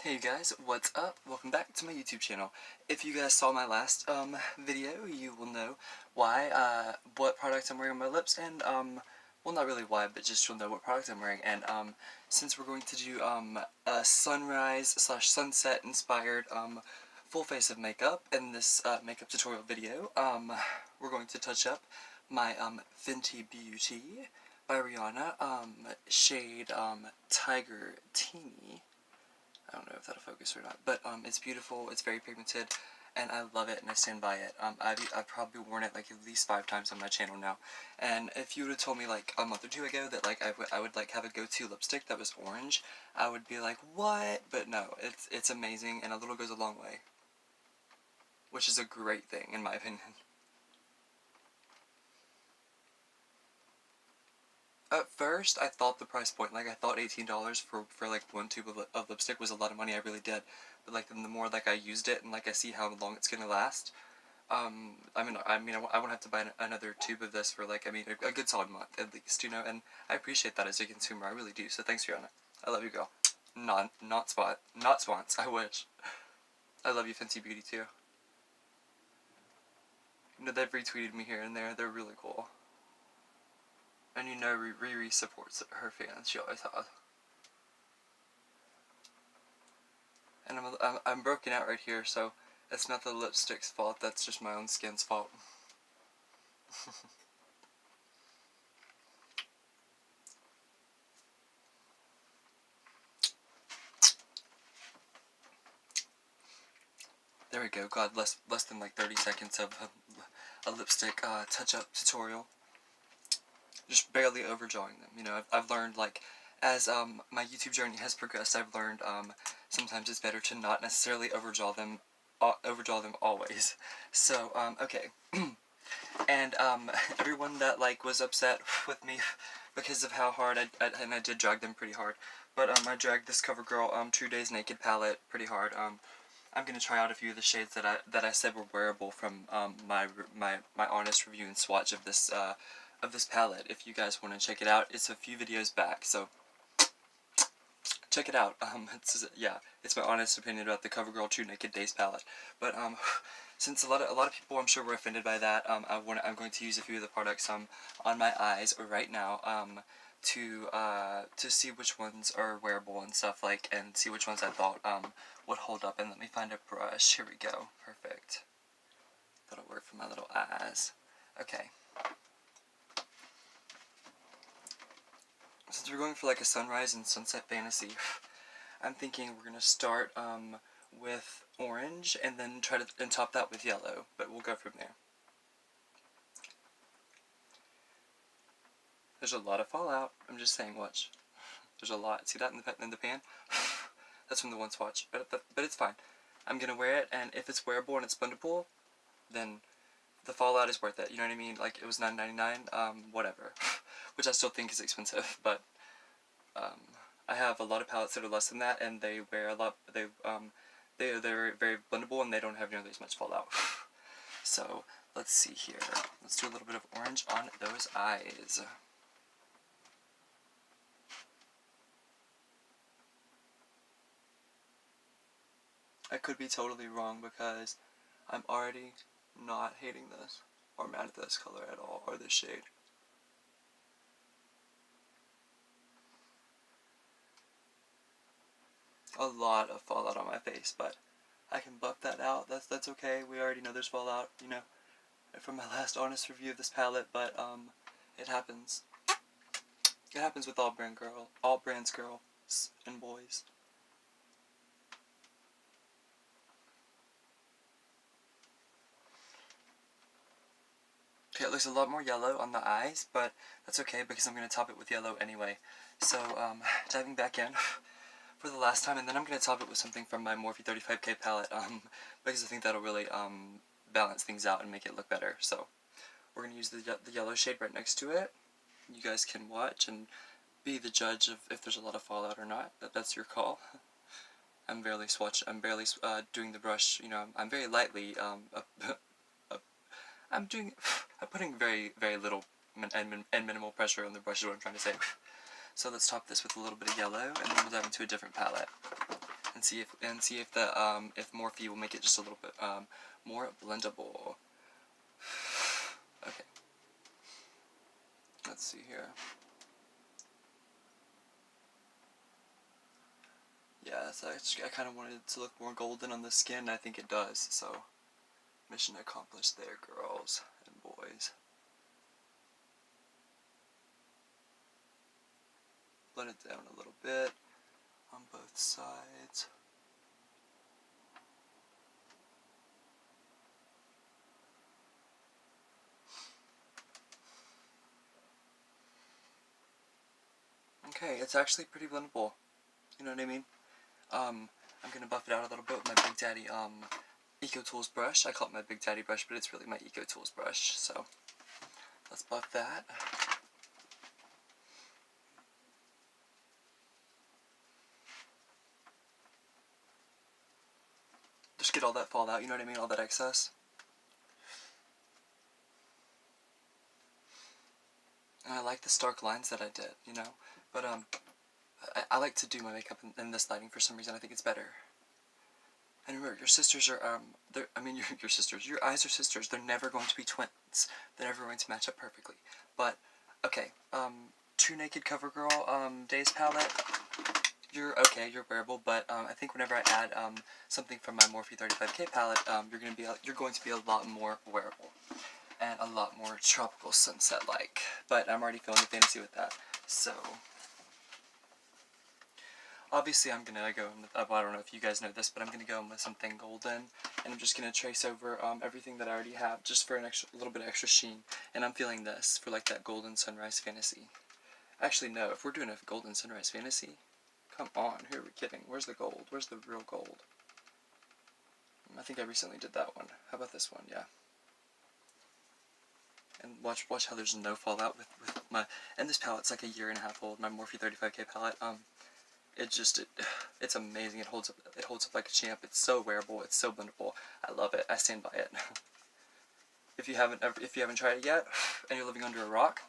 Hey you guys, what's up? Welcome back to my YouTube channel. If you guys saw my last video, you will know why, what product I'm wearing on my lips, and well, not really why, but just you'll know what product I'm wearing. And since we're going to do a sunrise slash sunset inspired full face of makeup in this makeup tutorial video, we're going to touch up my Fenty Beauty by Rihanna shade Tiger Teeny. I don't know if that'll focus or not, but it's beautiful, it's very pigmented, and I love it, and I stand by it. I've probably worn it like at least 5 times on my channel now, and if you would have told me like a month or 2 ago that like I would like have a go-to lipstick that was orange, I would be like, what? But no, it's amazing, and a little goes a long way, which is a great thing in my opinion. At first, I thought the price point, like I thought $18 for like one tube of lipstick was a lot of money. I really did, but like the more like I used it and like I see how long it's gonna last, I won't have to buy another tube of this for like a good solid month at least, you know. And I appreciate that as a consumer, I really do. So thanks, Rihanna. I love you, girl. Not spons. I wish. I love you, Fenty Beauty too. You know, they've retweeted me here and there. They're really cool. And you know Riri supports her fans, she always has. And I'm broken out right here, so it's not the lipstick's fault, that's just my own skin's fault. There we go, God, less than like 30 seconds of a lipstick touch-up tutorial. Just barely overdrawing them, you know. I've learned, like, as my YouTube journey has progressed, I've learned sometimes it's better to not necessarily overdraw them always. So, okay. And everyone that like was upset with me because of how hard I did drag them pretty hard, but I dragged this CoverGirl 2 Days Naked palette pretty hard. I'm gonna try out a few of the shades that I said were wearable from my honest review and swatch of this palette. If you guys want to check it out, it's a few videos back, so check it out. It's my honest opinion about the CoverGirl 2 Naked Days palette. But since a lot of people, I'm sure, were offended by that, I'm going to use a few of the products on my eyes right now to see which ones are wearable and stuff, like, and see which ones I thought would hold up. And let me find a brush. Here we go. Perfect. That'll work for my little eyes. Okay. Since we're going for like a sunrise and sunset fantasy, I'm thinking we're gonna start with orange and then try to top that with yellow, but we'll go from there. There's a lot of fallout. I'm just saying, watch. There's a lot. See that in the pan? That's from the one swatch, but it's fine. I'm gonna wear it, and if it's wearable and it's blendable, then the fallout is worth it. You know what I mean? Like, it was $9.99, whatever. Which I still think is expensive, but I have a lot of palettes that are less than that, and they wear a lot. They're very blendable, and they don't have nearly as much fallout. So let's see here. Let's do a little bit of orange on those eyes. I could be totally wrong because I'm already not hating this or mad at this color at all, or this shade. A lot of fallout on my face, but I can buff that out. That's okay. We already know there's fallout, you know, from my last honest review of this palette, but it happens. It happens with all brands, girls and boys. Okay, it looks a lot more yellow on the eyes, but that's okay because I'm going to top it with yellow anyway. So, diving back in for the last time, and then I'm going to top it with something from my Morphe 35K palette, because I think that'll really balance things out and make it look better. So, we're going to use the yellow shade right next to it. You guys can watch and be the judge of if there's a lot of fallout or not. That's your call. I'm barely doing the brush, you know, I'm very lightly, I'm putting very little and minimal pressure on the brush is what I'm trying to say. So let's top this with a little bit of yellow, and then we'll dive into a different palette. and see if the if Morphe will make it just a little bit more blendable. Okay. Let's see here. Yeah, so I kind of wanted it to look more golden on the skin, and I think it does, so mission accomplished there, girls and boys. Blend it down a little bit on both sides. Okay, it's actually pretty blendable. You know what I mean? I'm gonna buff it out a little bit with my Big Daddy Eco Tools brush. I call it my Big Daddy brush, but it's really my Eco Tools brush. So let's buff that. Just get all that fallout. You know what I mean? All that excess. And I like the stark lines that I did. You know, but I like to do my makeup in this lighting for some reason. I think it's better. And remember, your sisters are, your sisters, your eyes are sisters. They're never going to be twins. They're never going to match up perfectly. But, okay, True Naked CoverGirl, Days palette, you're okay, you're wearable, but, I think whenever I add, something from my Morphe 35K palette, you're going to be a lot more wearable. And a lot more tropical sunset-like. But I'm already feeling the fantasy with that. So obviously I'm going to go in with, I don't know if you guys know this, but I'm going to go in with something golden, and I'm just going to trace over everything that I already have, just for a little bit of extra sheen, and I'm feeling this for like that golden sunrise fantasy. Actually, no, if we're doing a golden sunrise fantasy, come on, who are we kidding? Where's the gold? Where's the real gold? I think I recently did that one. How about this one? Yeah. And watch how there's no fallout with my, and this palette's like a year and a half old, my Morphe 35K palette. It's amazing. It holds up like a champ. It's so wearable. It's so blendable. I love it. I stand by it. If you haven't tried it yet, and you're living under a rock,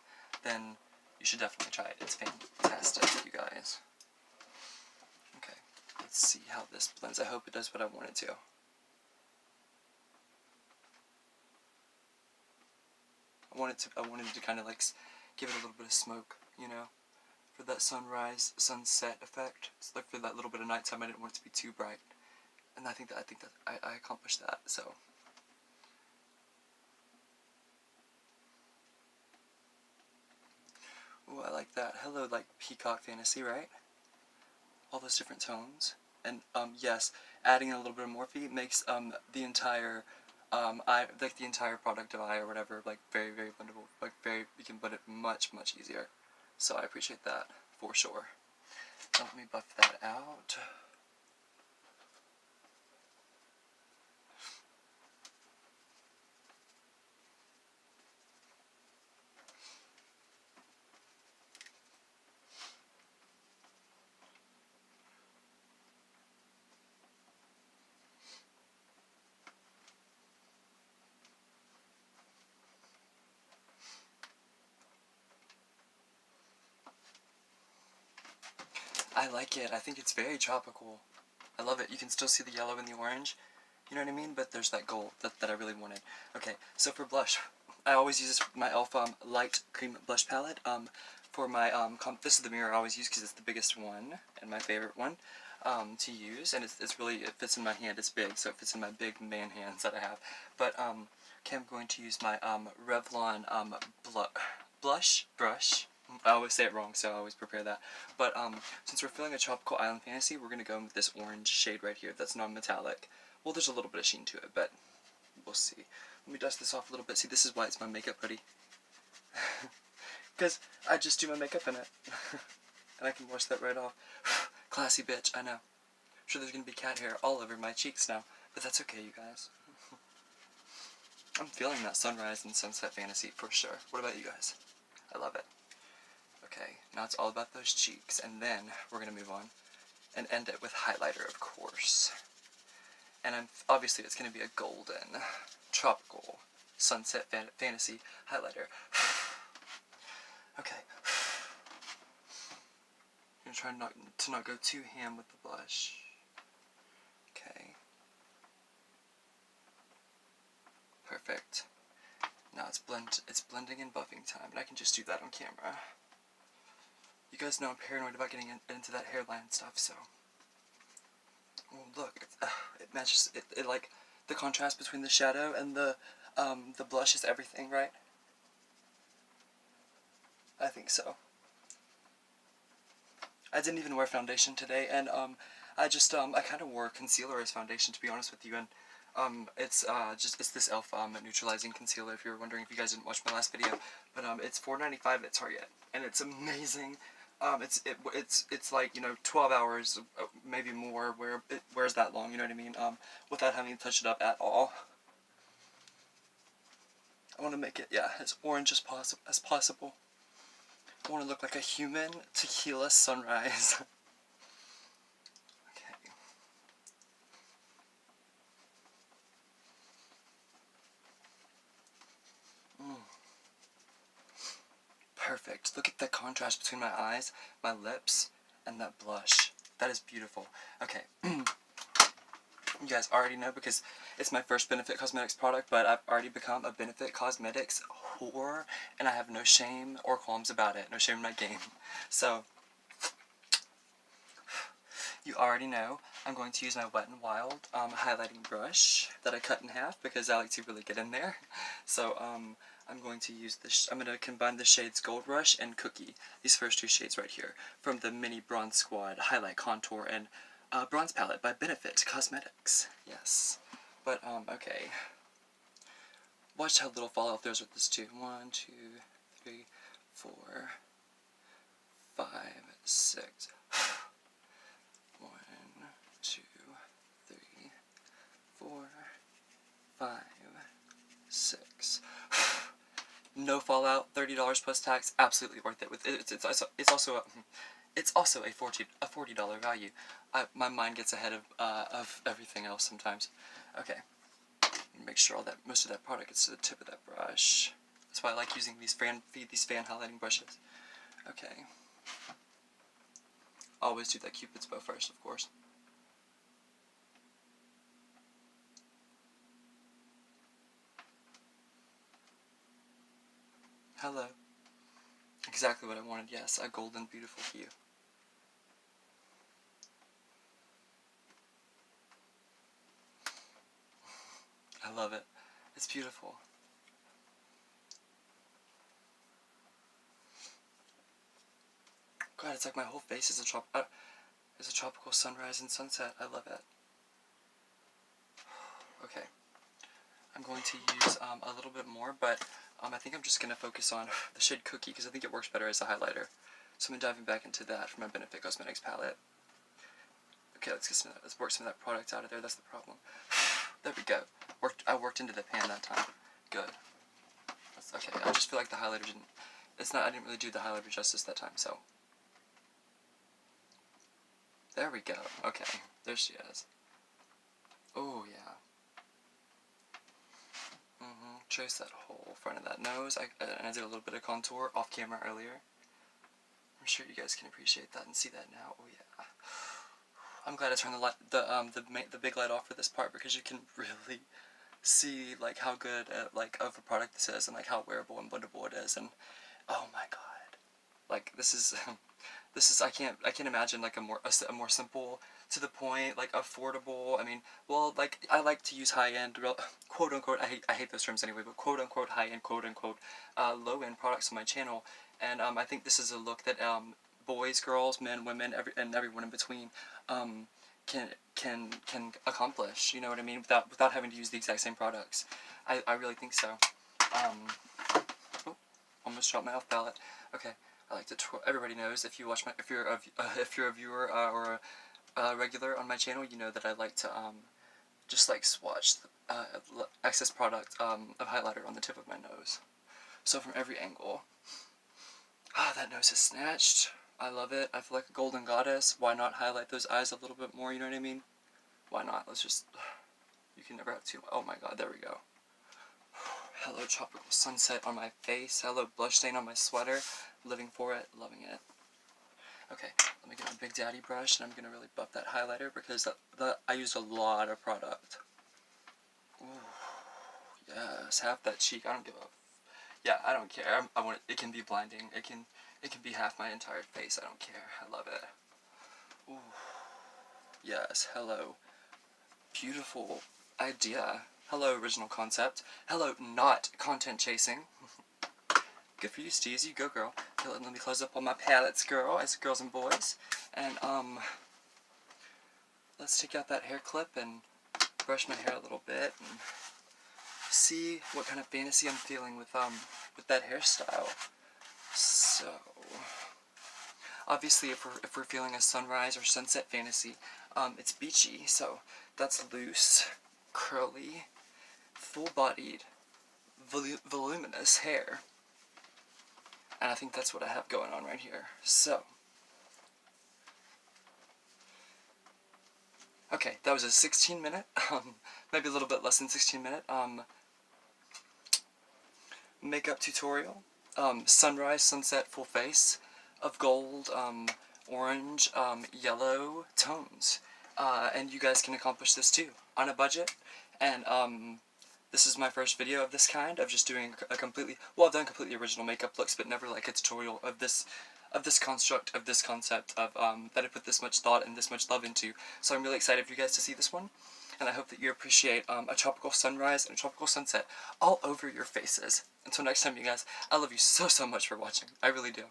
then you should definitely try it. It's fantastic, you guys. Okay, let's see how this blends. I hope it does what I want it to. I wanted to kind of like give it a little bit of smoke, you know, for that sunrise, sunset effect. It's like for that little bit of nighttime, I didn't want it to be too bright, and I think that I accomplished that. So ooh, I like that. Hello, like peacock fantasy, right? All those different tones, and yes, adding a little bit of Morphe makes the entire the entire product of eye or whatever, like very blendable, like you can blend it much easier. So I appreciate that for sure. Now let me buff that out. I like it. I think it's very tropical. I love it. You can still see the yellow and the orange. You know what I mean? But there's that gold that I really wanted. Okay, so for blush, I always use my e.l.f. light cream blush palette. For my this is the mirror I always use because it's the biggest one and my favorite one to use, and it's really, it fits in my hand. It's big, so it fits in my big man hands that I have. But okay, I'm going to use my Revlon blush brush. I always say it wrong, so I always prepare that. But since we're feeling a tropical island fantasy, we're gonna go with this orange shade right here. That's non-metallic. Well, there's a little bit of sheen to it, but we'll see. Let me dust this off a little bit. See, this is why it's my makeup hoodie. Because I just do my makeup in it. And I can wash that right off. Classy bitch, I know. I'm sure there's going to be cat hair all over my cheeks now. But that's okay, you guys. I'm feeling that sunrise and sunset fantasy for sure. What about you guys? I love it. Okay, now it's all about those cheeks. And then we're going to move on and end it with highlighter, of course. And obviously it's going to be a golden, tropical, sunset fantasy highlighter. Okay. I'm going to try not to go too ham with the blush. Perfect. Now it's blending and buffing time, and I can just do that on camera. You guys know I'm paranoid about getting into that hairline stuff, so. Oh, look, it matches, it like, the contrast between the shadow and the blush is everything, right? I think so. I didn't even wear foundation today, and I kind of wore concealer as foundation, to be honest with you, and it's this e.l.f. Neutralizing concealer, if you were wondering, if you guys didn't watch my last video, but it's $4.95 at Target, and it's amazing. It's like, you know, 12 hours, maybe more, where it wears that long, you know what I mean, without having to touch it up at all. I want to make it, yeah, as orange as possible. I want to look like a human tequila sunrise. Okay. Perfect. Look at the contrast between my eyes, my lips, and that blush. That is beautiful. Okay. You guys already know because it's my first Benefit Cosmetics product, but I've already become a Benefit Cosmetics whore, and I have no shame or qualms about it. No shame in my game. So, you already know I'm going to use my Wet n Wild highlighting brush that I cut in half because I like to really get in there. So, I'm going to use this. I'm going to combine the shades Gold Rush and Cookie, these first two shades right here, from the Mini Bronze Squad Highlight Contour and Bronze Palette by Benefit Cosmetics. Yes. But, okay. Watch how little fallout there's with this too. 1, 2, 3, 4, 5, 6. 1, 2, 3, 4, 5, 6. No fallout, $30 plus tax, absolutely worth it. It's also a $40 value. My mind gets ahead of everything else sometimes. Okay, make sure most of that product gets to the tip of that brush. That's why I like using these fan highlighting brushes. Okay. Always do that Cupid's bow first, of course. Hello. Exactly what I wanted, yes, a golden beautiful hue. I love it. It's beautiful. God, it's like my whole face is a tropical sunrise and sunset. I love it. Okay. I'm going to use a little bit more, but I think I'm just going to focus on the shade Cookie because I think it works better as a highlighter. So I'm diving back into that from my Benefit Cosmetics palette. Okay, let's work some of that product out of there. That's the problem. There we go. I worked into the pan that time. Good. That's okay. I just feel like the highlighter I didn't really do the highlighter justice that time, so. There we go. Okay. There she is. Oh, yeah. Trace that whole front of that nose. And I did a little bit of contour off camera earlier. I'm sure you guys can appreciate that and see that now. Oh yeah. I'm glad I turned the big light off for this part because you can really see like how good of a product this is and like how wearable and blendable it is, and oh my god, like this is I can't imagine like a more simple, to the point, like affordable. I mean, well, like I like to use high end, quote unquote. I hate those terms anyway, but quote unquote high end, quote unquote low end products on my channel, and I think this is a look that boys, girls, men, women, everyone in between can accomplish. You know what I mean? Without having to use the exact same products. I really think so. Oh, almost dropped my elf palette. Okay. I like to everybody knows, if you're a viewer or a regular on my channel, you know that I like to just like swatch excess product of highlighter on the tip of my nose. So from every angle. That nose is snatched. I love it. I feel like a golden goddess. Why not highlight those eyes a little bit more, you know what I mean? Why not? Let's just, you can never have too much. Oh my god, there we go. Hello tropical sunset on my face. Hello blush stain on my sweater. Living for it, loving it. Okay, let me get my Big Daddy brush, and I'm gonna really buff that highlighter because I used a lot of product. Ooh, Yes, half that cheek. I don't give a. Yeah, I don't care. I want it. It can be blinding. It can be half my entire face. I don't care. I love it. Ooh. Yes. Hello. Beautiful idea. Hello, original concept. Hello, not content chasing. Good for you, Steez. You go, girl. Okay, let me close up all my palettes, girl, as girls and boys. And, let's take out that hair clip and brush my hair a little bit and see what kind of fantasy I'm feeling with that hairstyle. So, obviously, if we're feeling a sunrise or sunset fantasy, it's beachy, so that's loose, curly, full-bodied, voluminous hair. And I think that's what I have going on right here. So, okay, that was a 16-minute, maybe a little bit less than 16-minute, makeup tutorial. Sunrise, sunset, full face of gold, orange, yellow tones. And you guys can accomplish this too, on a budget. And, this is my first video of this kind, of just doing a completely, well, I've done completely original makeup looks, but never like a tutorial of this construct, of this concept, of, that I put this much thought and this much love into. So I'm really excited for you guys to see this one, and I hope that you appreciate, a tropical sunrise and a tropical sunset all over your faces. Until next time, you guys, I love you so, so much for watching. I really do.